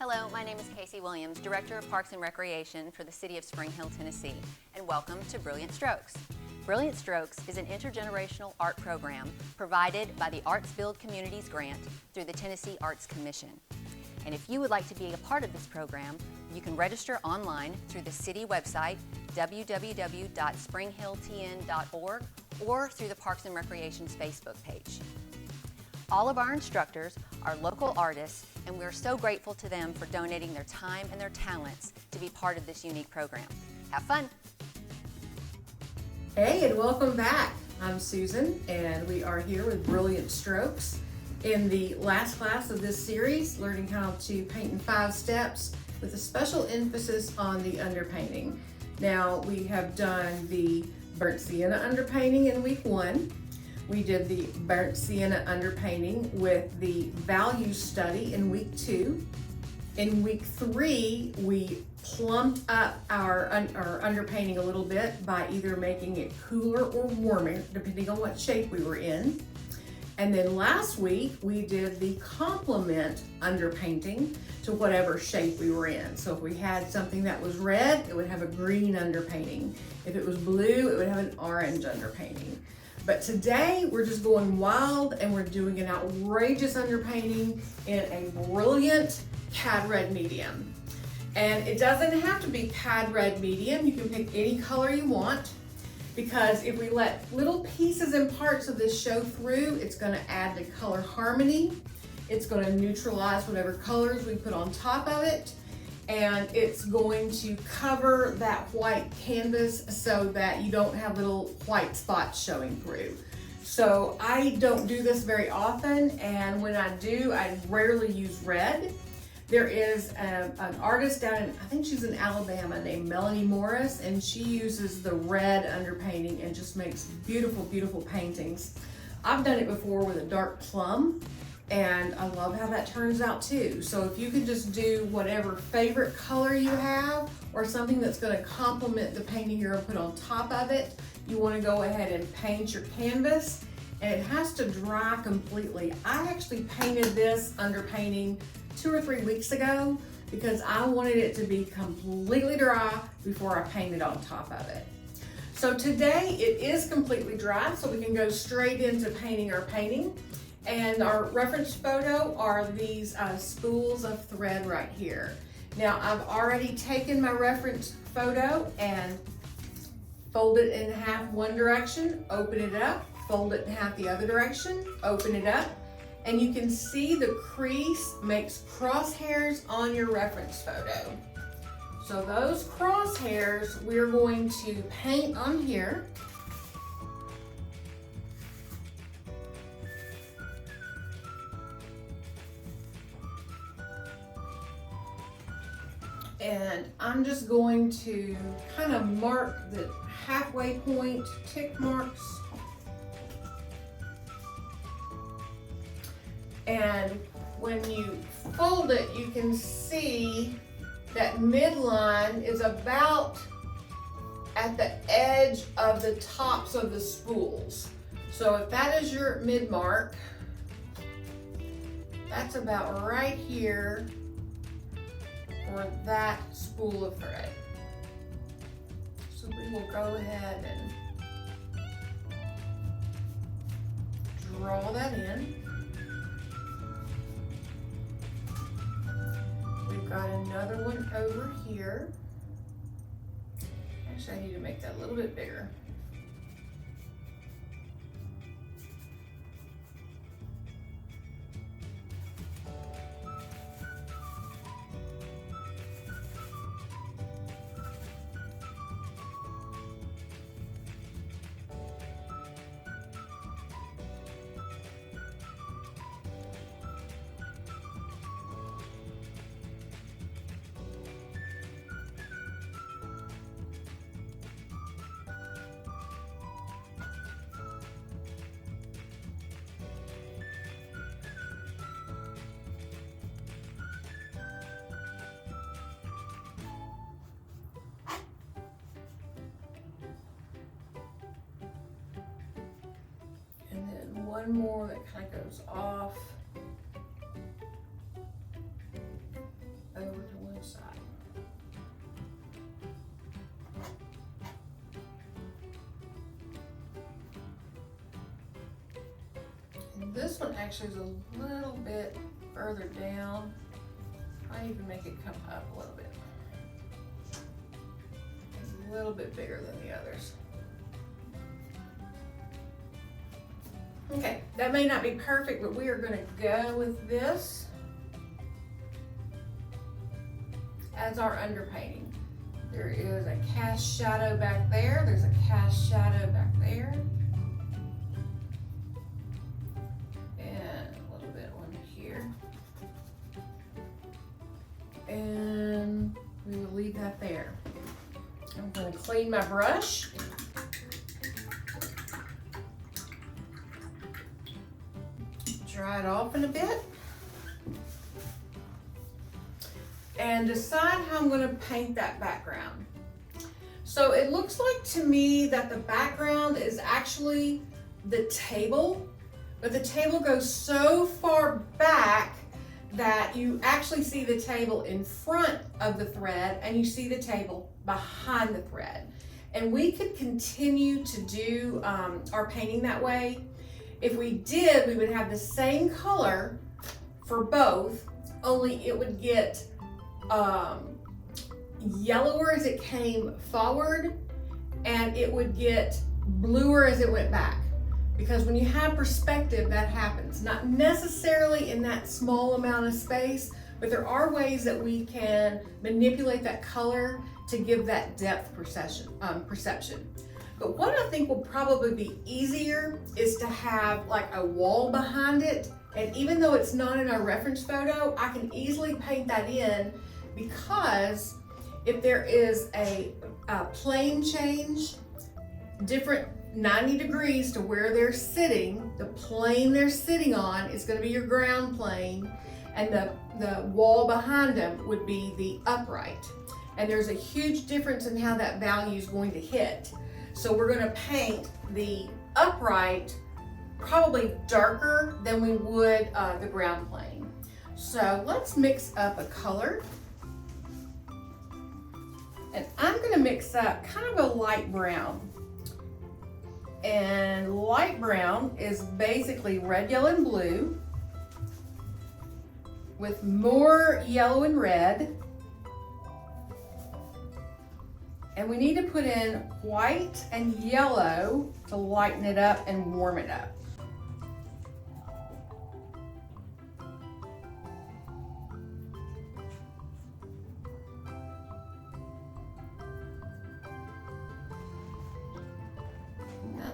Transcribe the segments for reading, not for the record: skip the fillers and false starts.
Hello, my name is Casey Williams, Director of Parks and Recreation for the City of Spring Hill, Tennessee, and welcome to Brilliant Strokes. Brilliant Strokes is an intergenerational art program provided by the Arts Build Communities grant through the Tennessee Arts Commission. And if you would like to be a part of this program, you can register online through the city website, www.springhilltn.org, or through the Parks and Recreation's Facebook page. All of our instructors are local artists, and we're so grateful to them for donating their time and their talents to be part of this unique program. Have fun! Hey, and welcome back. I'm Susan, and we are here with Brilliant Strokes in the last class of this series, learning how to paint in 5 steps with a special emphasis on the underpainting. Now, we have done the burnt sienna underpainting in week 1. We did the burnt sienna underpainting with the value study in week 2. In week 3, we plumped up our underpainting a little bit by either making it cooler or warmer, depending on what shape we were in. And then last week, we did the complement underpainting to whatever shape we were in. So if we had something that was red, it would have a green underpainting. If it was blue, it would have an orange underpainting. But today, we're just going wild and we're doing an outrageous underpainting in a brilliant cad red medium. And it doesn't have to be cad red medium. You can pick any color you want, because if we let little pieces and parts of this show through, it's going to add the color harmony. It's going to neutralize whatever colors we put on top of it. And it's going to cover that white canvas so that you don't have little white spots showing through. So I don't do this very often, and when I do, I rarely use red. There is an artist down in, I think she's in Alabama, named Melanie Morris, and she uses the red underpainting and just makes beautiful, beautiful paintings. I've done it before with a dark plum, and I love how that turns out too. So if you could just do whatever favorite color you have, or something that's going to complement the painting you're going to put on top of it, you want to go ahead and paint your canvas, and it has to dry completely. I actually painted this underpainting 2 or 3 weeks ago because I wanted it to be completely dry before I painted on top of it. So today it is completely dry, so we can go straight into painting our painting. And our reference photo are these spools of thread right here. Now, I've already taken my reference photo and fold it in half one direction, open it up, fold it in half the other direction, open it up, and you can see the crease makes crosshairs on your reference photo. So those crosshairs we're going to paint on here. And I'm just going to kind of mark the halfway point, tick marks. And when you fold it, you can see that midline is about at the edge of the tops of the spools. So if that is your mid mark, that's about right here for that spool of thread. So we will go ahead and draw that in. We've got another one over here. Actually, I need to make that a little bit bigger. One more that kind of goes off this one actually is a little bit further down. I even make it come up a little bit. It's a little bit bigger than the others. Okay, that may not be perfect, but we are going to go with this as our underpainting. There is a cast shadow back there. There's a cast shadow back there. And a little bit on here. And we will leave that there. I'm going to clean my brush. Dry it off in a bit. And decide how I'm going to paint that background. So it looks like to me that the background is actually the table, but the table goes so far back that you actually see the table in front of the thread and you see the table behind the thread. And we could continue to do our painting that way. If we did, we would have the same color for both, only it would get yellower as it came forward and it would get bluer as it went back. Because when you have perspective, that happens. Not necessarily in that small amount of space, but there are ways that we can manipulate that color to give that depth perception. But what I think will probably be easier is to have like a wall behind it. And even though it's not in our reference photo, I can easily paint that in, because if there is a plane change, different 90 degrees to where they're sitting, the plane they're sitting on is going to be your ground plane, and the wall behind them would be the upright. And there's a huge difference in how that value is going to hit. So we're going to paint the upright probably darker than we would the ground plane. So let's mix up a color. And I'm going to mix up kind of a light brown. And light brown is basically red, yellow, and blue with more yellow and red. And we need to put in white and yellow to lighten it up and warm it up.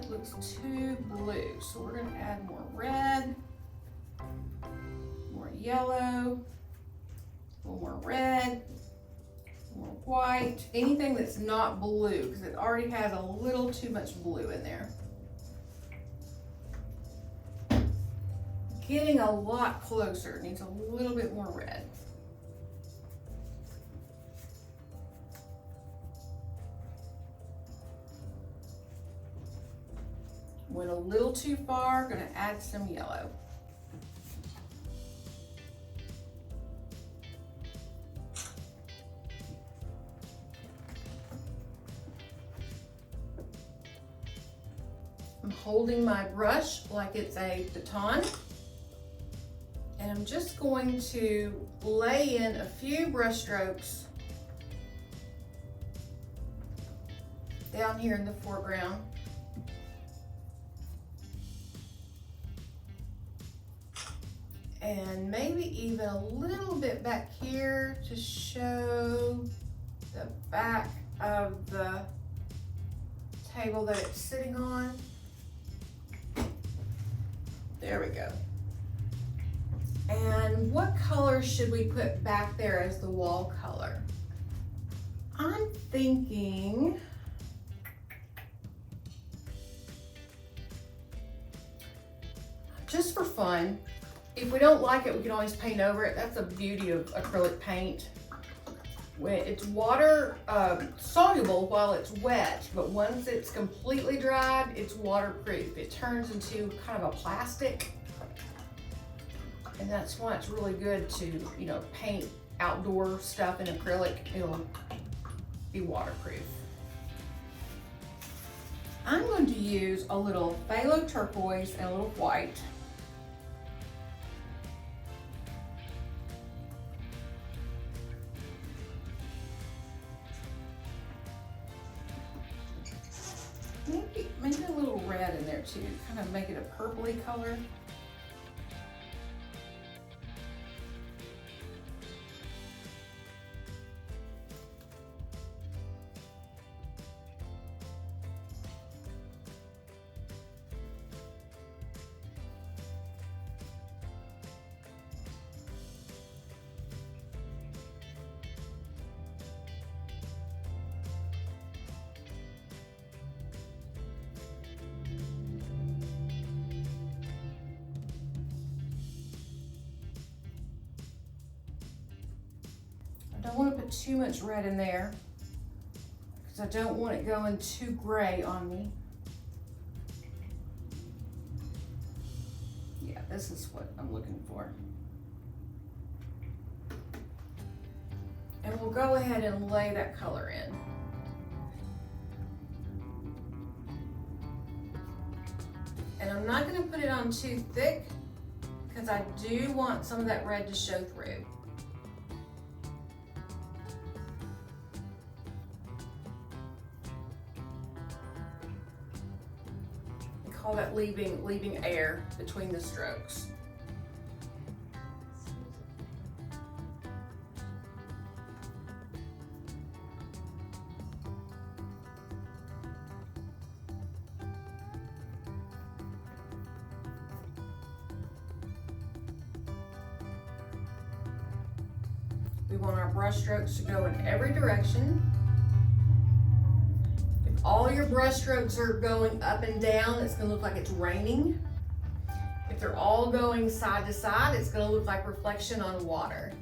Looks too blue, so we're going to add more red, more yellow, a little more red, more white, anything that's not blue, because it already has a little too much blue in there. Getting a lot closer, it needs a little bit more red. Went a little too far, gonna add some yellow. I'm holding my brush like it's a baton, and I'm just going to lay in a few brush strokes down here in the foreground. And maybe even a little bit back here to show the back of the table that it's sitting on. There we go. And what color should we put back there as the wall color? I'm thinking just for fun, if we don't like it, we can always paint over it. That's the beauty of acrylic paint. When it's water soluble while it's wet, but once it's completely dried, it's waterproof. It turns into kind of a plastic. And that's why it's really good to, you know, paint outdoor stuff in acrylic. It'll be waterproof. I'm going to use a little phthalo turquoise and a little white. red in there too, kind of make it a purpley color. I don't want to put too much red in there because I don't want it going too gray on me. Yeah, this is what I'm looking for. And we'll go ahead and lay that color in. And I'm not going to put it on too thick because I do want some of that red to show through. Call that leaving air between the strokes. We want our brush strokes to go in every direction. All your brush strokes are going up and down, it's going to look like it's raining. If they're all going side to side, it's going to look like reflection on water.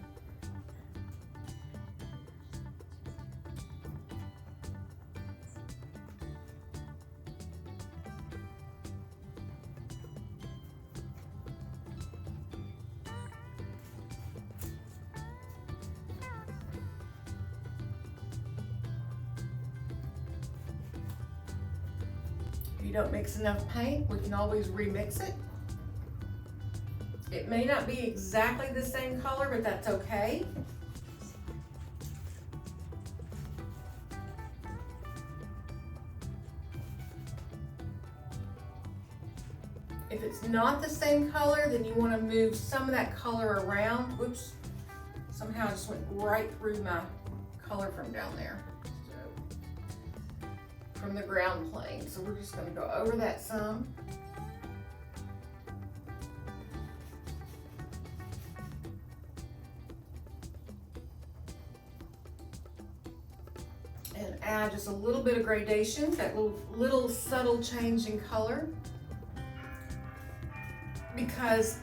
If you don't mix enough paint, we can always remix it. It may not be exactly the same color, but that's okay. If it's not the same color, then you want to move some of that color around. Whoops, somehow I just went right through my color from down there. From the ground plane. So we're just going to go over that some. And add just a little bit of gradation, that little subtle change in color. Because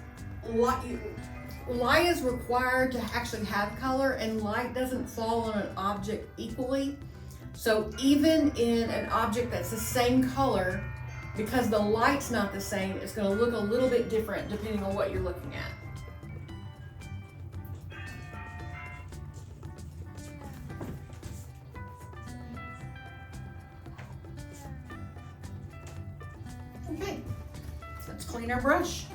light is required to actually have color, and light doesn't fall on an object equally. So even in an object that's the same color, because the light's not the same, it's going to look a little bit different depending on what you're looking at. Okay, let's clean our brush.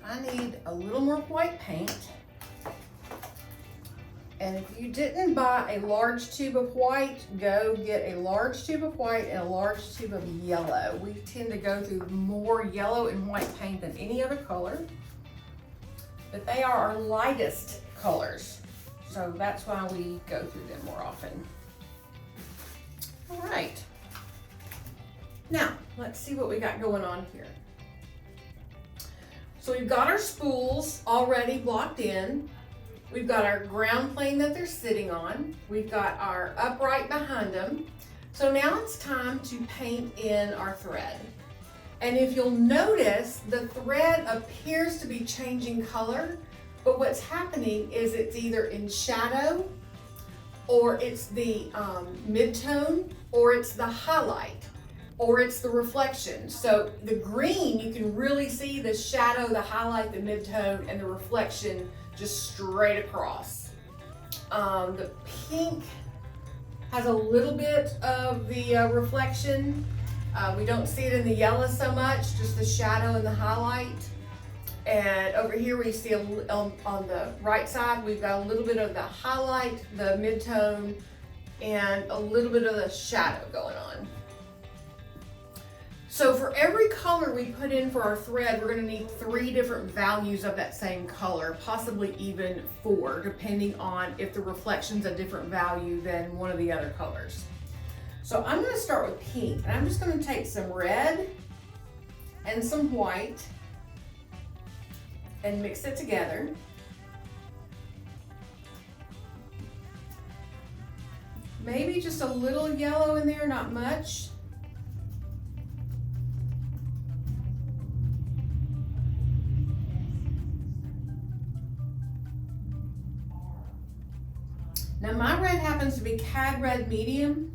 I need a little more white paint. And if you didn't buy a large tube of white, go get a large tube of white and a large tube of yellow. We tend to go through more yellow and white paint than any other color, but they are our lightest colors. So that's why we go through them more often. All right. Now, let's see what we got going on here. So we've got our spools already blocked in. We've got our ground plane that they're sitting on. We've got our upright behind them. So now it's time to paint in our thread. And if you'll notice, the thread appears to be changing color, but what's happening is it's either in shadow, or it's the mid-tone, or it's the highlight, or it's the reflection. So the green, you can really see the shadow, the highlight, the mid-tone, and the reflection just straight across. The pink has a little bit of the reflection. We don't see it in the yellow so much, just the shadow and the highlight. And over here we see on the right side, we've got a little bit of the highlight, the mid-tone, and a little bit of the shadow going on. So for every color we put in for our thread, we're gonna need 3 different values of that same color, possibly even 4, depending on if the reflection's a different value than one of the other colors. So I'm gonna start with pink, and I'm just gonna take some red and some white and mix it together. Maybe just a little yellow in there, not much. Now my red happens to be Cad Red Medium.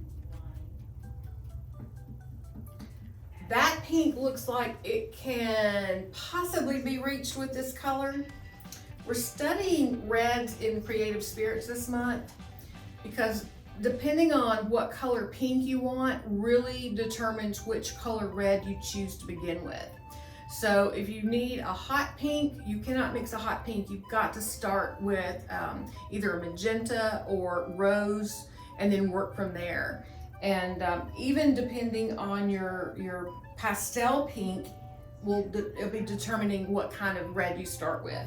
That pink looks like it can possibly be reached with this color. We're studying reds in Creative Spirits this month because depending on what color pink you want really determines which color red you choose to begin with. So if you need a hot pink, you cannot mix a hot pink. You've got to start with either a magenta or rose and then work from there. And even depending on your pastel pink, it'll be determining what kind of red you start with.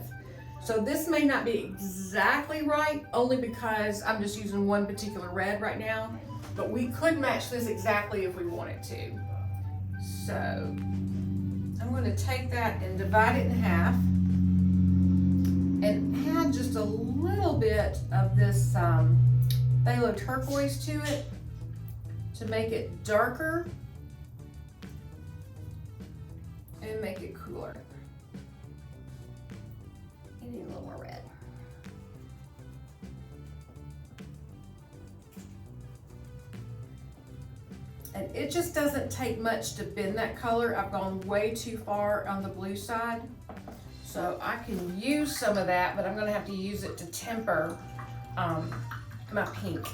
So this may not be exactly right, only because I'm just using one particular red right now, but we could match this exactly if we wanted to. So I'm going to take that and divide it in half and add just a little bit of this phthalo turquoise to it to make it darker and make it cooler. I need a little more red. And it just doesn't take much to bend that color. I've gone way too far on the blue side. So I can use some of that, but I'm gonna have to use it to temper my pink.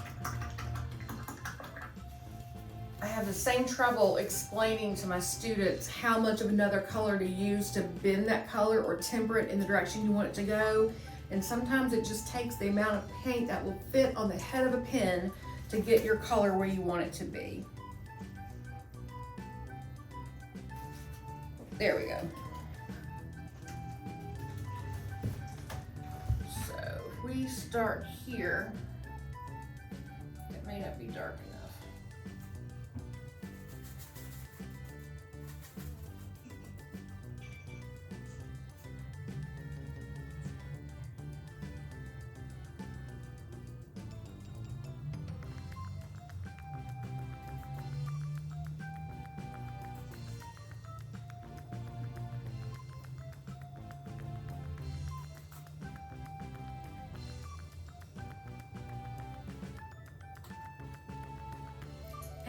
I have the same trouble explaining to my students how much of another color to use to bend that color or temper it in the direction you want it to go. And sometimes it just takes the amount of paint that will fit on the head of a pen to get your color where you want it to be. There we go. So if we start here, it may not be dark enough.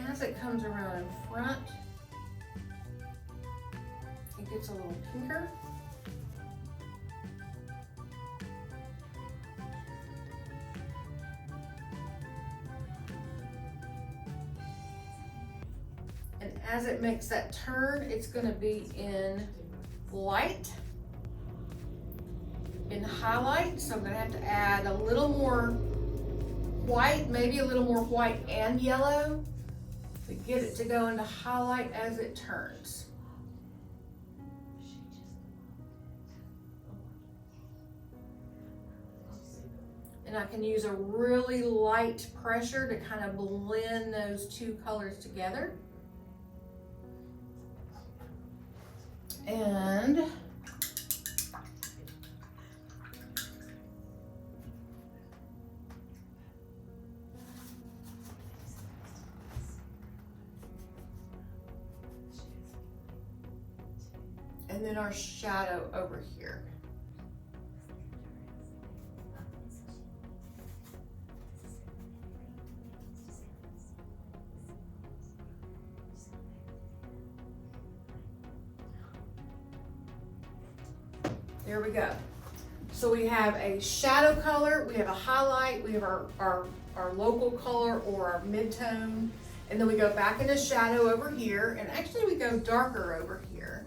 As it comes around in front, it gets a little pinker. And as it makes that turn, it's going to be in light, in highlight. So I'm going to have to add a little more white, maybe a little more white and yellow, to get it to go into highlight as it turns. And I can use a really light pressure to kind of blend those two colors together. And then our shadow over here. There we go. So we have a shadow color, we have a highlight, we have our local color or our mid-tone, and then we go back into shadow over here, and actually we go darker over here.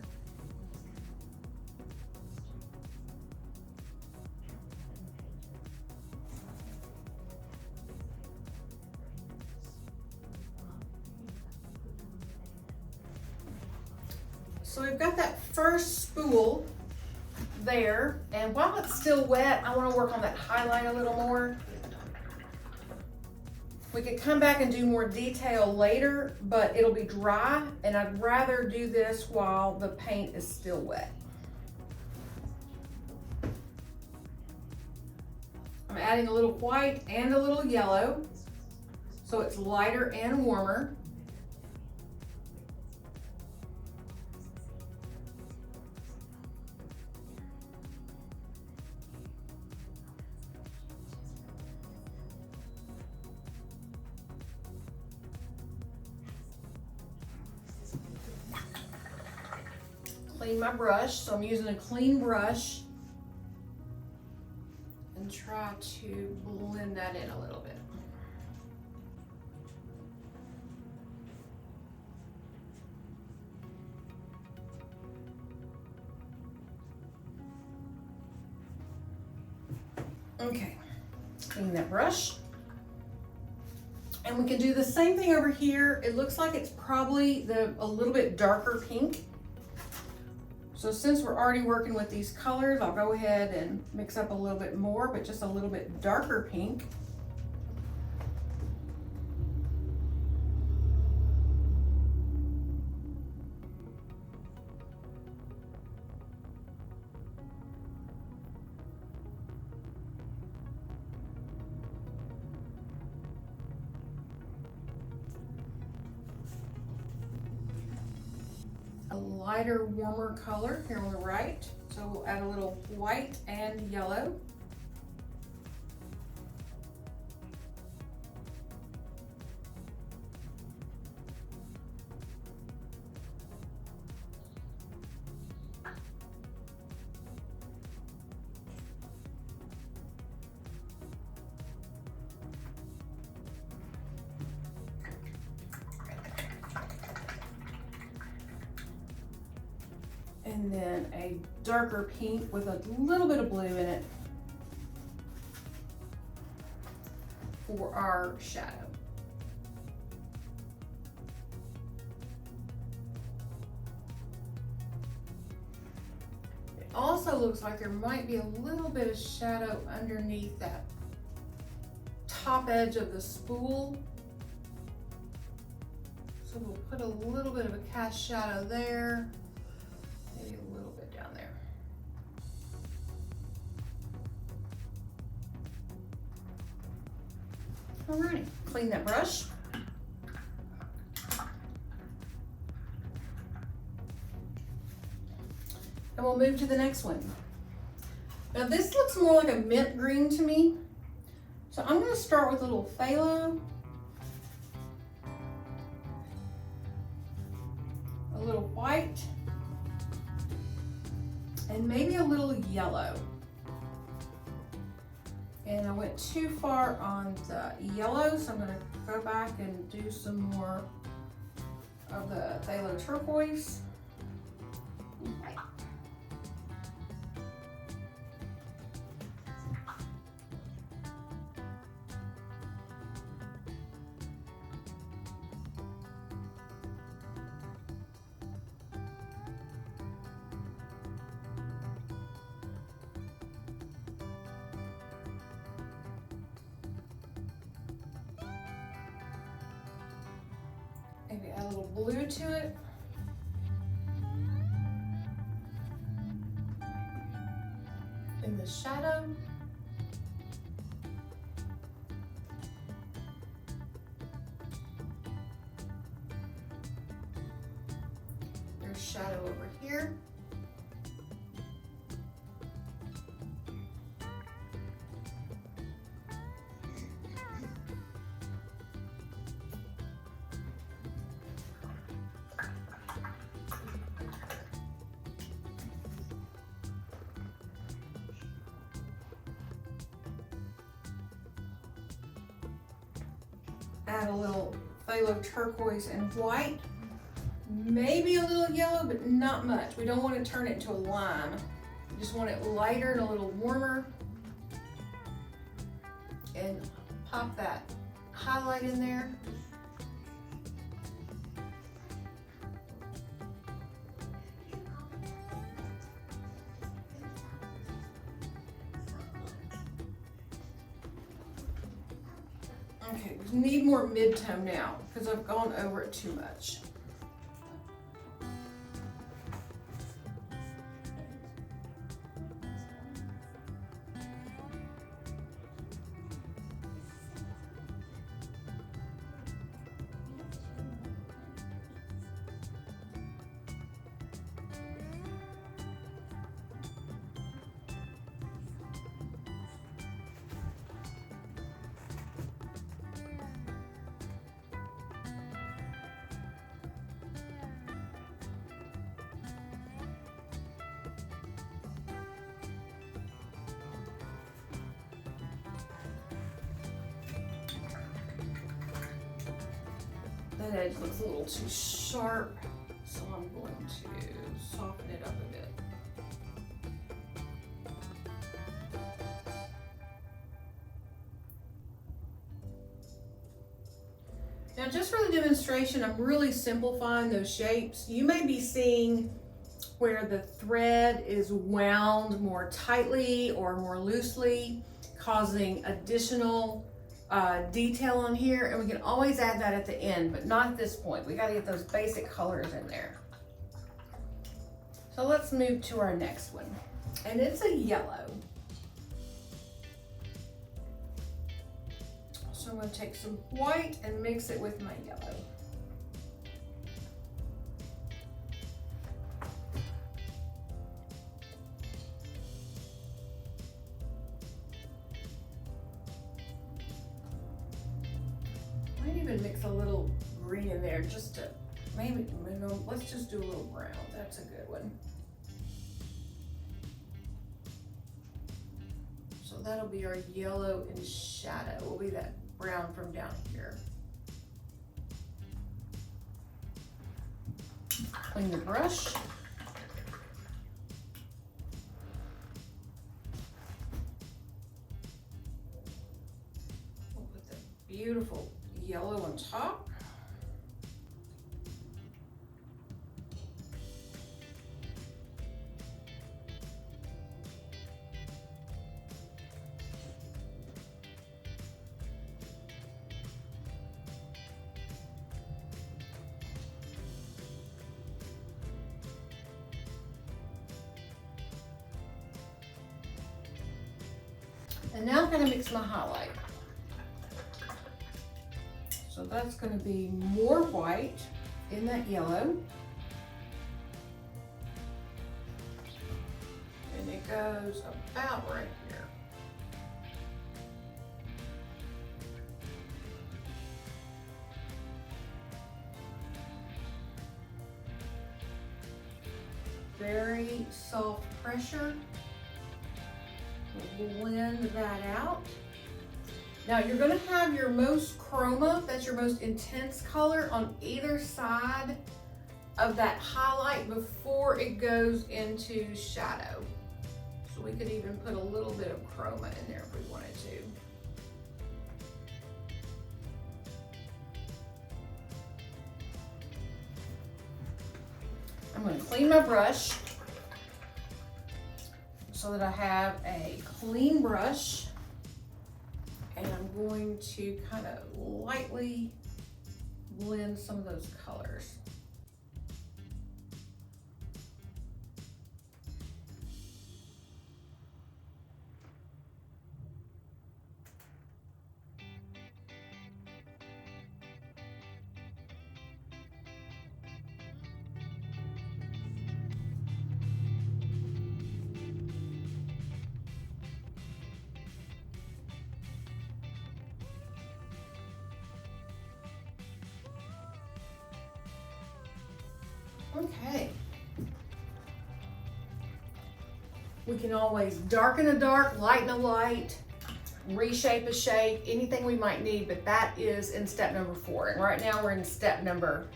So we've got that first spool there, and while it's still wet, I want to work on that highlight a little more. We could come back and do more detail later, but it'll be dry, and I'd rather do this while the paint is still wet. I'm adding a little white and a little yellow, so it's lighter and warmer. Clean my brush, so I'm using a clean brush and try to blend that in a little bit. Okay, clean that brush. And we can do the same thing over here. It looks like it's probably a little bit darker pink. So since we're already working with these colors, I'll go ahead and mix up a little bit more, but just a little bit darker pink. A lighter, warmer color here on the right. So we'll add a little white and yellow. And then a darker pink with a little bit of blue in it for our shadow. It also looks like there might be a little bit of shadow underneath that top edge of the spool. So we'll put a little bit of a cast shadow there. Maybe a little bit down there. Alrighty, clean that brush. And we'll move to the next one. Now this looks more like a mint green to me. So I'm gonna start with a little phthalo. A little white. And maybe a little yellow. And I went too far on the yellow, so I'm gonna go back and do some more of the phthalo turquoise. Maybe add a little blue to it. In the shadow. There's shadow over here. add a little phthalo turquoise and white. Maybe a little yellow, but not much. We don't want to turn it into a lime. We just want it lighter and a little warmer. And pop that highlight in there. Okay, we need more mid-tone now because I've gone over it too much. That edge looks a little too sharp, so I'm going to soften it up a bit. Now just for the demonstration, I'm really simplifying those shapes. You may be seeing where the thread is wound more tightly or more loosely, causing additional detail on here, and we can always add that at the end, but not at this point. We got to get those basic colors in there. So let's move to our next one, and it's a yellow. So I'm going to take some white and mix it with my yellow. Even mix a little green in there just to maybe, let's just do a little brown. That's a good one. So that'll be our yellow in shadow. Will be that brown from down here. Clean the brush. We'll put the beautiful yellow on top. And now I'm going to mix my highlight. So that's going to be more white in that yellow. And it goes about right here. Very soft pressure. We'll blend that out. Now you're going to have your most chroma, that's your most intense color, on either side of that highlight before it goes into shadow. So we could even put a little bit of chroma in there if we wanted to. I'm going to clean my brush so that I have a clean brush. And I'm going to kind of lightly blend some of those colors. Okay. We can always darken a dark, lighten a light. reshape a shape, anything we might need, but that is in step number 4. And right now we're in step number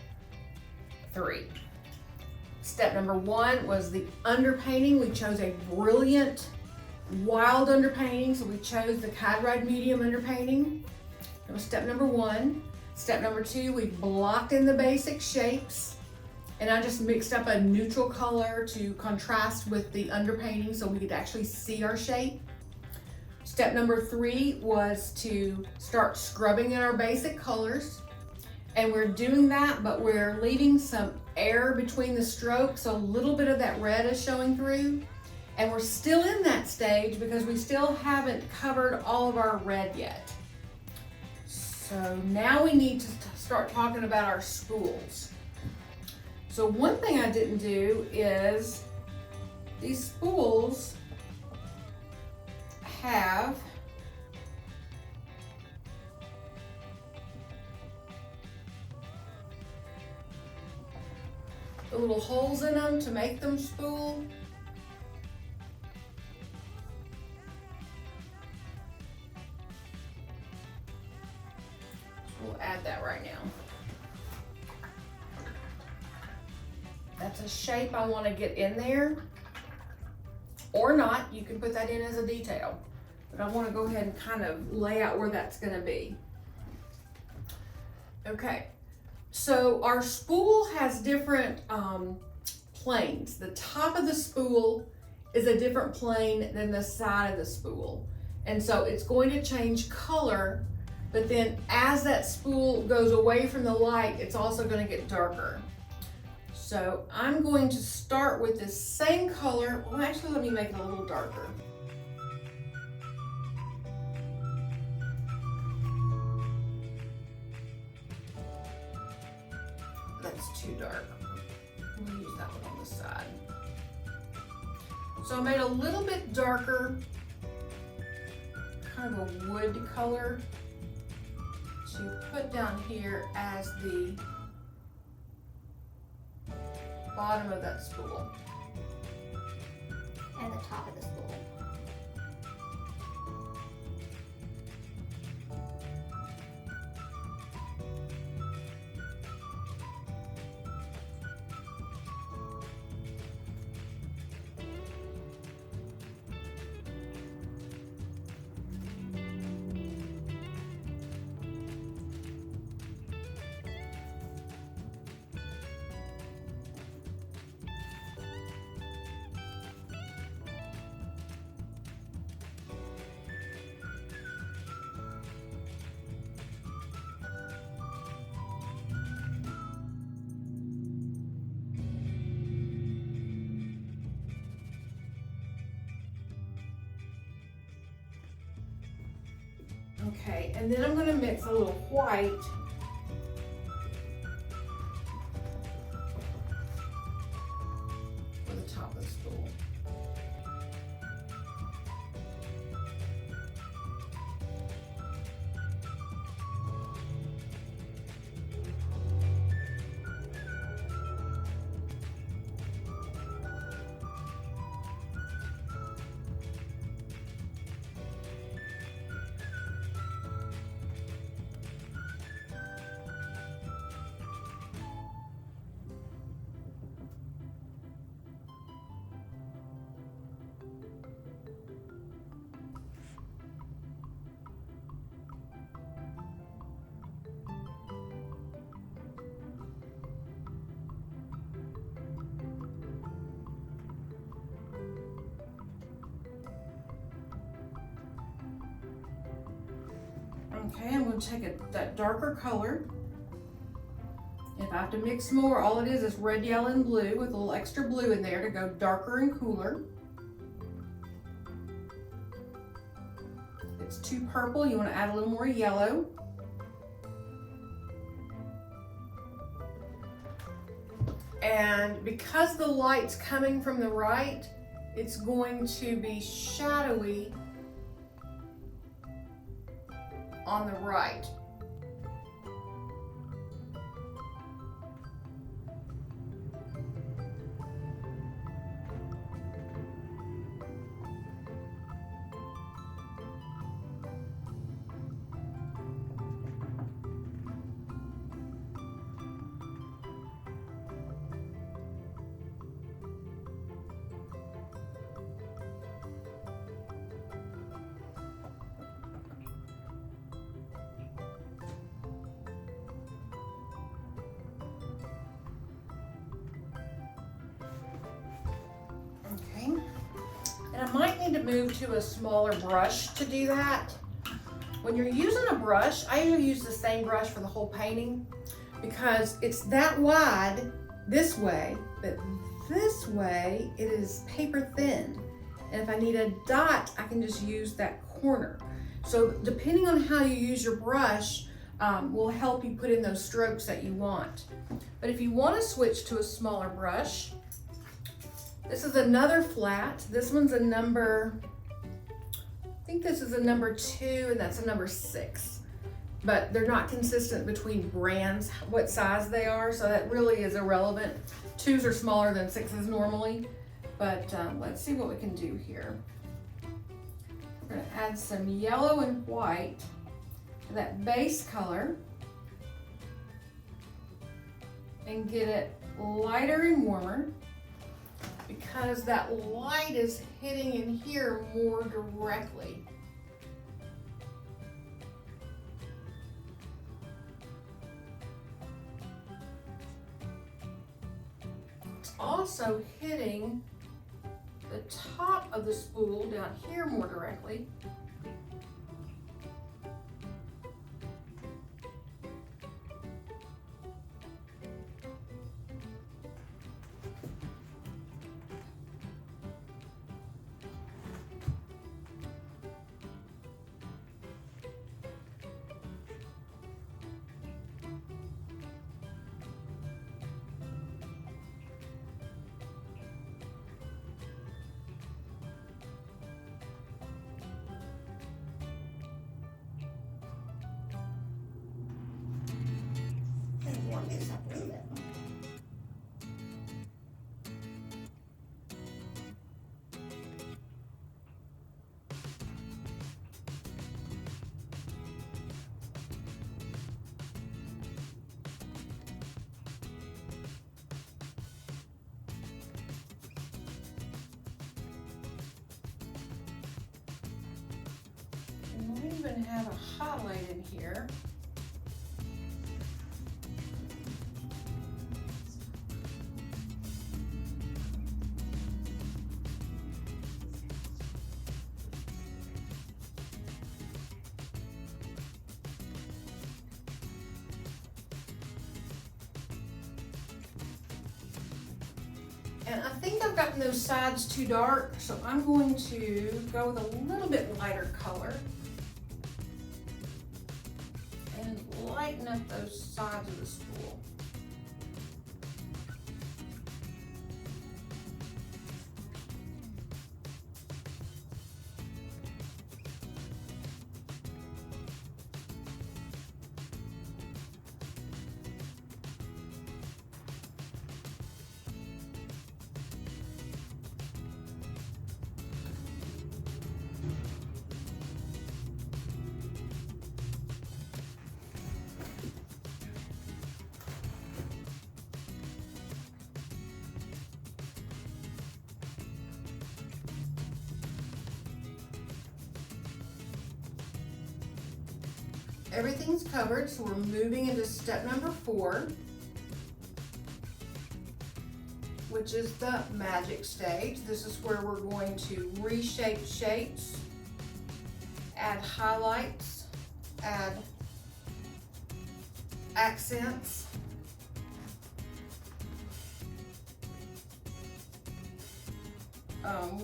3. Step number 1 was the underpainting. We chose a brilliant, wild underpainting, so we chose the Kydride medium underpainting. That was step number 1. Step number 2, we blocked in the basic shapes, and I just mixed up a neutral color to contrast with the underpainting so we could actually see our shape. Step number 3 was to start scrubbing in our basic colors. And we're doing that, but we're leaving some air between the strokes, so a little bit of that red is showing through. And we're still in that stage because we still haven't covered all of our red yet. So now we need to start talking about our spools. So one thing I didn't do is these spools have the little holes in them to make them spool. So we'll add that right now. That's a shape I want to get in there, or not. You can put that in as a detail, but I want to go ahead and kind of lay out where that's going to be. Okay. So our spool has different planes. The top of the spool is a different plane than the side of the spool. And so it's going to change color, but then as that spool goes away from the light, it's also going to get darker. So I'm going to start with the same color. Well, actually, let me make it a little darker. That's too dark. We'll use that one on the side. So I made a little bit darker, kind of a wood color to put down here as the bottom of that spool. And the top of the spool. Okay, and then I'm going to mix a little white for the top of the spool. Okay, I'm going to take that darker color. If I have to mix more, all it is red, yellow, and blue with a little extra blue in there to go darker and cooler. If it's too purple, you want to add a little more yellow. And because the light's coming from the right, it's going to be shadowy on the right. need to move to a smaller brush to do that. When you're using a brush, I usually use the same brush for the whole painting because it's that wide this way, but this way it is paper thin. And if I need a dot, I can just use that corner. So depending on how you use your brush will help you put in those strokes that you want. But if you want to switch to a smaller brush, this is another flat. This one's a number, I think this is a number 2 and that's a number 6. But they're not consistent between brands, what size they are, so that really is irrelevant. 2s are smaller than 6s normally, but let's see what we can do here. We're gonna add some yellow and white to that base color and get it lighter and warmer because that light is hitting in here more directly. It's also hitting the top of the spool down here more directly. Warm this up a little bit. And we even have a highlight in here. And I think I've gotten those sides too dark, so I'm going to go with a little bit lighter color and lighten up those sides of the spool. Everything's covered, so we're moving into step number 4, which is the magic stage. This is where we're going to reshape shapes, add highlights, add accents.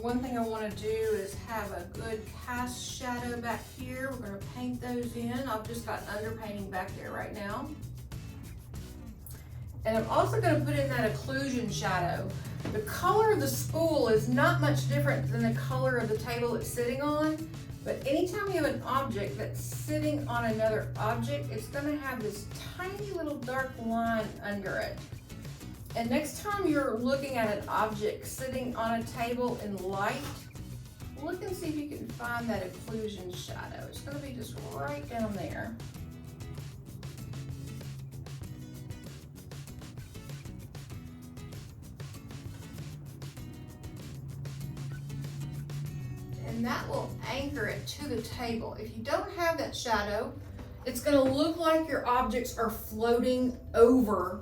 One thing I want to do is have a good cast shadow back here. We're going to paint those in. I've just got underpainting back there right now. And I'm also going to put in that occlusion shadow. The color of the spool is not much different than the color of the table it's sitting on, but anytime you have an object that's sitting on another object, it's going to have this tiny little dark line under it. And next time you're looking at an object sitting on a table in light, look and see if you can find that occlusion shadow. It's going to be just right down there. And that will anchor it to the table. If you don't have that shadow, it's going to look like your objects are floating over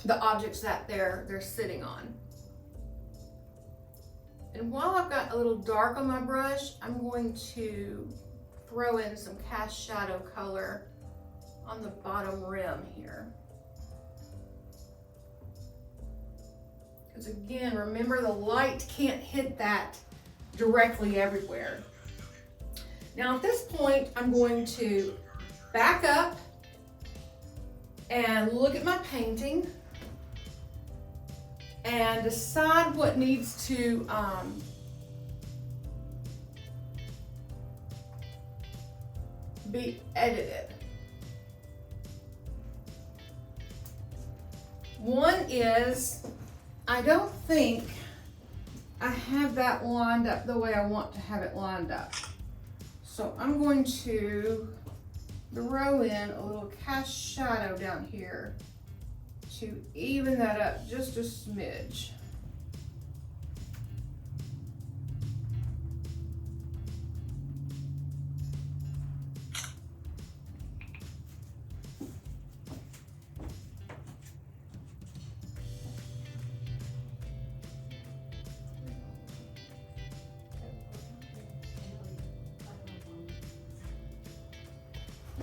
the objects that they're sitting on. And while I've got a little dark on my brush, I'm going to throw in some cast shadow color on the bottom rim here. Because again, remember the light can't hit that directly everywhere. Now at this point, I'm going to back up and look at my painting and decide what needs to be edited. One is, I don't think I have that lined up the way I want to have it lined up. So I'm going to throw in a little cast shadow down here to even that up just a smidge.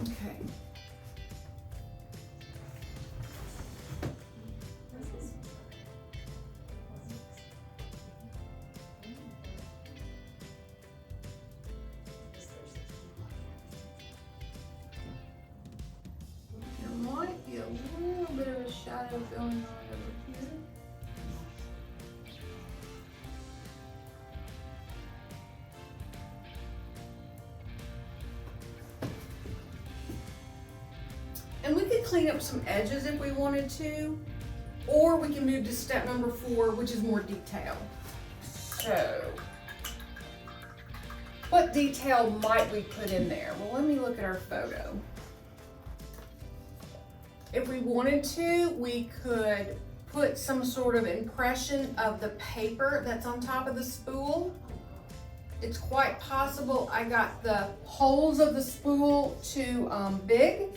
Okay. There might be a little bit of a shadow going on over here. And we could clean up some edges if we wanted to, or we can move to step number 4, which is more detail. So, what detail might we put in there? Well, let me look at our photo. If we wanted to, we could put some sort of impression of the paper that's on top of the spool. It's quite possible I got the holes of the spool too big.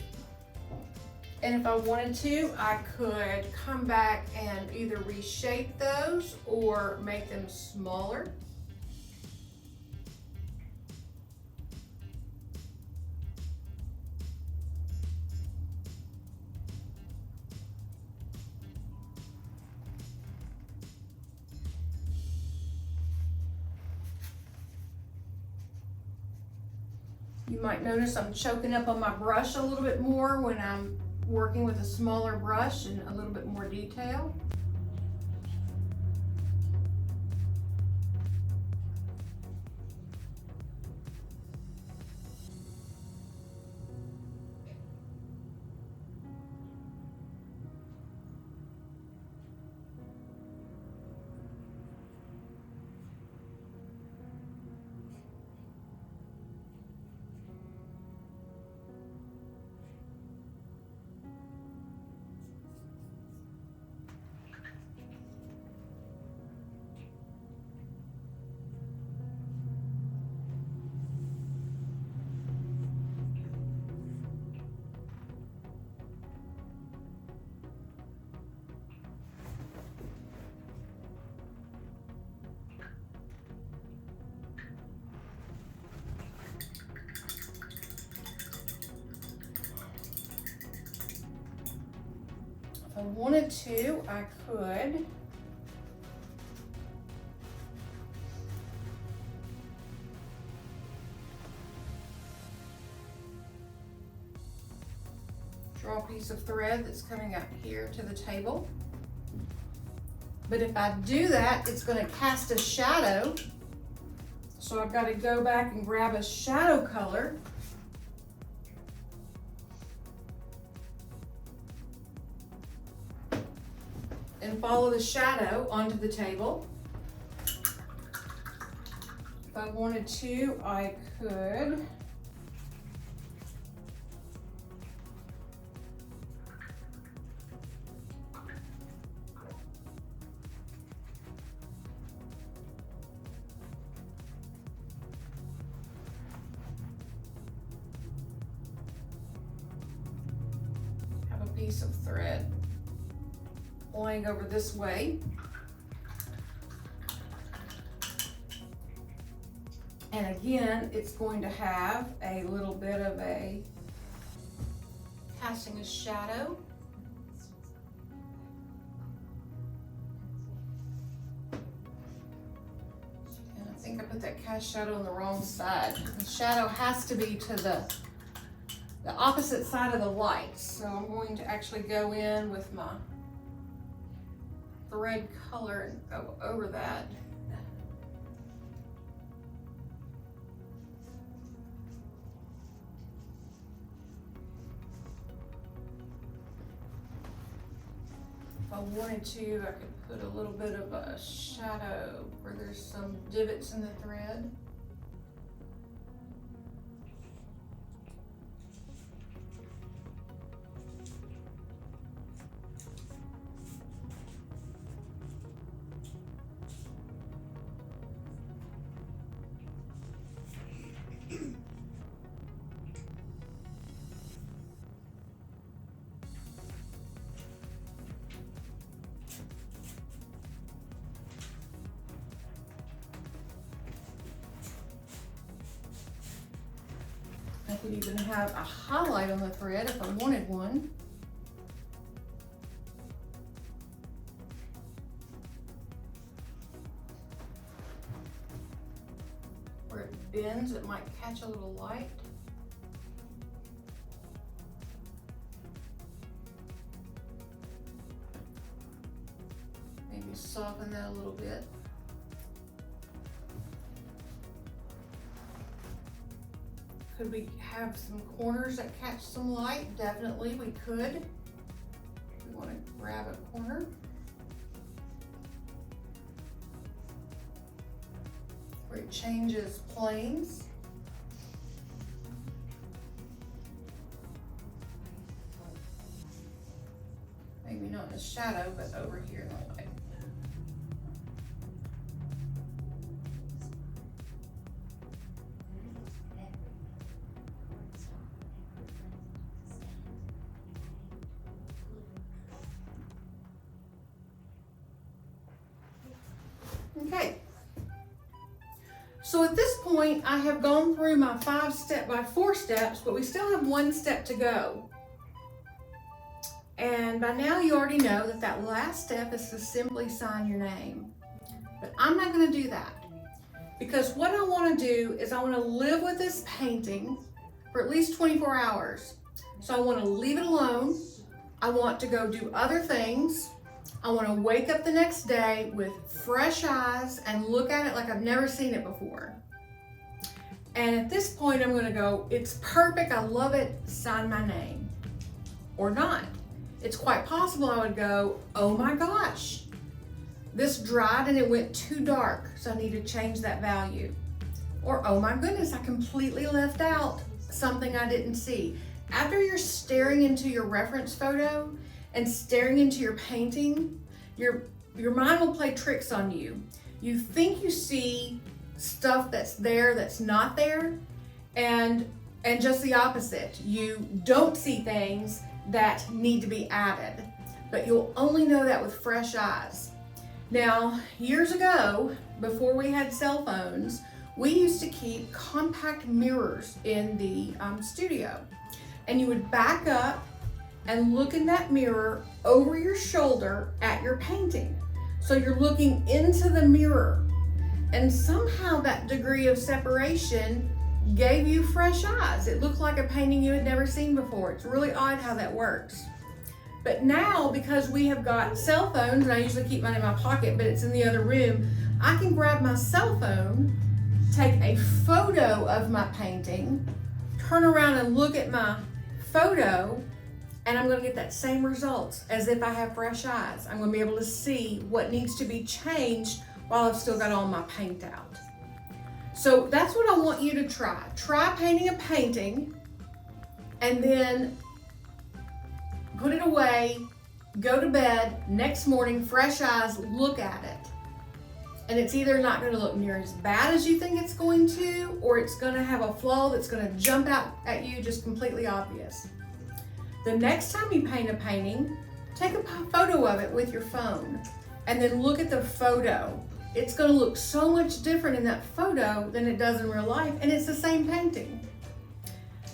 And if I wanted to, I could come back and either reshape those or make them smaller. You might notice I'm choking up on my brush a little bit more when I'm working with a smaller brush and a little bit more detail. If I wanted to, I could draw a piece of thread that's coming up here to the table. But if I do that, it's going to cast a shadow. So I've got to go back and grab a shadow color. And follow the shadow onto the table. If I wanted to, I could have a piece of thread pulling over this way. And again, it's going to have a little bit of a casting a shadow. And I think I put that cast shadow on the wrong side. The shadow has to be to the opposite side of the light. So I'm going to actually go in with my thread color and go over that. If I wanted to, I could put a little bit of a shadow where there's some divots in the thread. I could even have a highlight on the thread if I wanted one. Where it bends, it might catch a little light. Maybe soften that a little bit. Could we have some corners that catch some light? Definitely, we could. We want to grab a corner. Where it changes planes. Maybe not in the shadow, but over here in the light. Okay, so at this point I have gone through my 4 steps, but we still have 1 step to go. And by now you already know that that last step is to simply sign your name. But I'm not going to do that, because what I want to do is I want to live with this painting for at least 24 hours. So I want to leave it alone. I want to go do other things. I want to wake up the next day with fresh eyes and look at it like I've never seen it before. And at this point, I'm going to go, it's perfect, I love it, sign my name. Or not. It's quite possible I would go, oh my gosh, this dried and it went too dark, so I need to change that value. Or, oh my goodness, I completely left out something I didn't see. After you're staring into your reference photo and staring into your painting, your mind will play tricks on you. You think you see stuff that's there that's not there, and just the opposite. You don't see things that need to be added, but you'll only know that with fresh eyes. Now, years ago, before we had cell phones, we used to keep compact mirrors in the studio, and you would back up and look in that mirror over your shoulder at your painting. So you're looking into the mirror, and somehow that degree of separation gave you fresh eyes. It looked like a painting you had never seen before. It's really odd how that works. But now, because we have got cell phones, and I usually keep mine in my pocket, but it's in the other room, I can grab my cell phone, take a photo of my painting, turn around and look at my photo, and I'm going to get that same results as if I have fresh eyes. I'm going to be able to see what needs to be changed while I've still got all my paint out. So that's what I want you to try. Try painting a painting and then put it away, go to bed, next morning, fresh eyes, look at it. And it's either not going to look near as bad as you think it's going to, or it's going to have a flaw that's going to jump out at you just completely obvious. The next time you paint a painting, take a photo of it with your phone and then look at the photo. it's going to look so much different in that photo than it does in real life, and it's the same painting.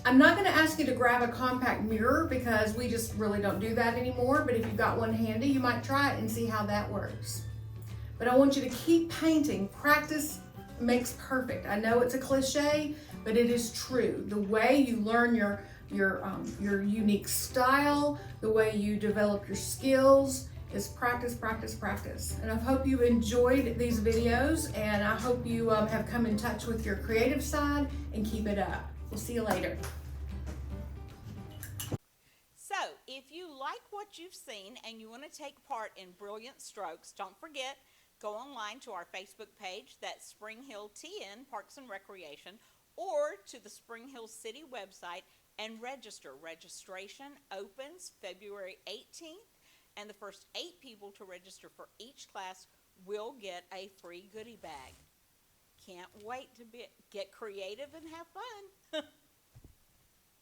I'm not going to ask you to grab a compact mirror because we just really don't do that anymore, but if you've got one handy, you might try it and see how that works. But I want you to keep painting. Practice makes perfect. I know it's a cliche, but it is true. The way you learn your unique style, the way you develop your skills is practice, practice, practice. And I hope you enjoyed these videos, and I hope you have come in touch with your creative side and keep it up. We'll see you later. So, if you like what you've seen and you want to take part in Brilliant Strokes, don't forget, go online to our Facebook page, that's Spring Hill TN Parks and Recreation, or to the Spring Hill City website and register. Registration opens February 18th, and the first 8 people to register for each class will get a free goodie bag. Can't wait to get creative and have fun.